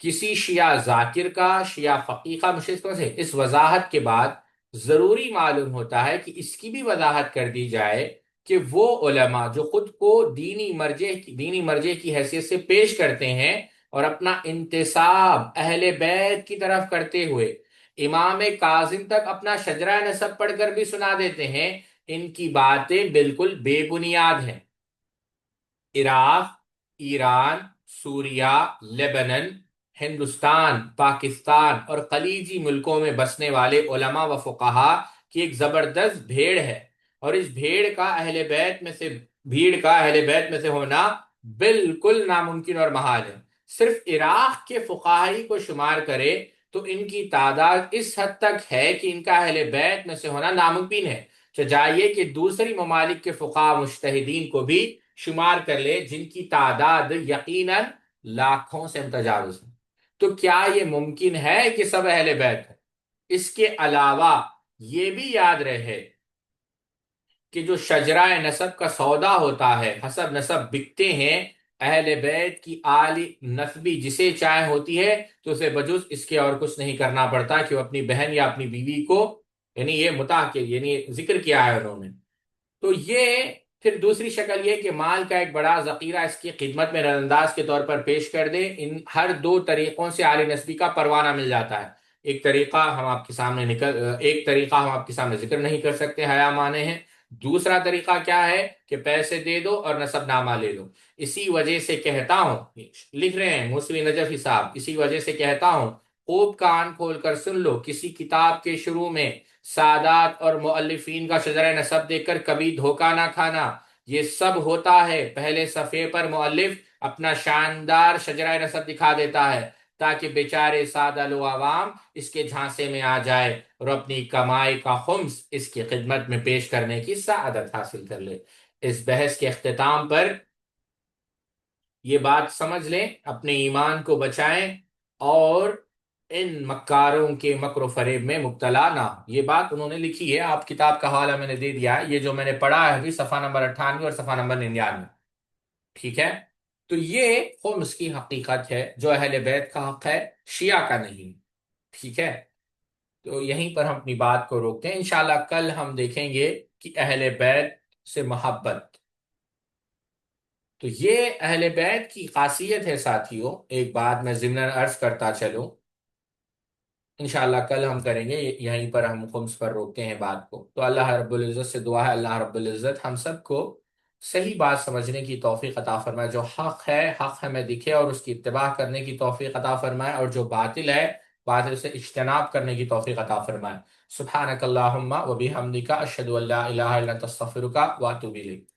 کسی شیعہ ذاکر کا، شیعہ فقیہ کا مشرق سے. اس وضاحت کے بعد ضروری معلوم ہوتا ہے کہ اس کی بھی وضاحت کر دی جائے کہ وہ علماء جو خود کو دینی مرجع کی حیثیت سے پیش کرتے ہیں اور اپنا انتساب اہل بیت کی طرف کرتے ہوئے امام کاظم تک اپنا شجرہ نسب پڑھ کر بھی سنا دیتے ہیں، ان کی باتیں بالکل بے بنیاد ہیں. عراق، ایران، سوریا، لیبنن، ہندوستان، پاکستان اور خلیجی ملکوں میں بسنے والے علماء و فقہا کی ایک زبردست بھیڑ ہے، اور اس بھیڑ کا اہل بیت میں سے ہونا بالکل ناممکن اور محال ہے. صرف عراق کے فقہائی کو شمار کرے تو ان کی تعداد اس حد تک ہے کہ ان کا اہل بیت میں سے ہونا ناممکن ہے. چاہیے کہ دوسری ممالک کے فقہا مجتہدین کو بھی شمار کر لے، جن کی تعداد یقیناً لاکھوں سے متجاوز ہے. تو کیا یہ ممکن ہے کہ سب اہل بیت ہے؟ اس کے علاوہ یہ بھی یاد رہے کہ جو شجرہ نسب کا سودا ہوتا ہے، حسب نسب بکتے ہیں، اہل بیت کی آل نسبی جسے چاہے ہوتی ہے تو اسے بجز اس کے اور کچھ نہیں کرنا پڑتا کہ وہ اپنی بہن یا اپنی بیوی کو، یعنی یہ متاع کے یعنی ذکر کیا ہے انہوں نے. تو یہ پھر دوسری شکل یہ کہ مال کا ایک بڑا ذخیرہ اس کی خدمت میں نظر انداز کے طور پر پیش کر دے. ان ہر دو طریقوں سے عالی نسبی کا پروانہ مل جاتا ہے. ایک طریقہ ہم آپ کے سامنے ذکر نہیں کر سکتے، حیا مانے ہیں. دوسرا طریقہ کیا ہے کہ پیسے دے دو اور نسب نامہ لے لو. اسی وجہ سے کہتا ہوں، لکھ رہے ہیں موسوی نجفی صاحب، اسی وجہ سے کہتا ہوں خوب کان کھول کر سن لو، کسی کتاب کے شروع میں سادات اور مؤلفین کا شجرہ نسب دیکھ کر کبھی دھوکہ نہ کھانا. یہ سب ہوتا ہے پہلے صفحے پر مؤلف اپنا شاندار شجرہ نسب دکھا دیتا ہے تاکہ بیچارے سادہ لو عوام اس کے جھانسے میں آ جائے اور اپنی کمائی کا خمس اس کی خدمت میں پیش کرنے کی سعادت حاصل کر لے. اس بحث کے اختتام پر یہ بات سمجھ لیں، اپنے ایمان کو بچائیں اور ان مکاروں کے مکر و فریب میں مبتلا نہ ہو. یہ بات انہوں نے لکھی ہے، آپ کتاب کا حوالہ میں نے دے دیا ہے. یہ جو میں نے پڑھا ہے ابھی صفحہ نمبر 98 اور صفحہ نمبر 99. ٹھیک ہے، تو یہ خمس کی حقیقت ہے جو اہل بیت کا حق ہے، شیعہ کا نہیں. ٹھیک ہے، تو یہیں پر ہم اپنی بات کو روکتے ہیں. انشاءاللہ کل ہم دیکھیں گے کہ اہل بیت سے محبت. تو یہ اہل بیت کی خاصیت ہے ساتھیوں. ایک بات میں ضمن عرض کرتا چلوں، انشاءاللہ کل ہم کریں گے، یہیں پر ہم خمس پر روکتے ہیں بات کو. تو اللہ رب العزت سے دعا ہے اللہ رب العزت ہم سب کو صحیح بات سمجھنے کی توفیق عطا فرمائے. جو حق ہمیں دکھے اور اس کی اتباع کرنے کی توفیق عطا فرمائے، اور جو باطل ہے باطل سے اجتناب کرنے کی توفیق عطا فرمائے. سبحانک اللہم و بحمدک اشہد ان لا الہ الا انت استغفرک و اتوب الیک.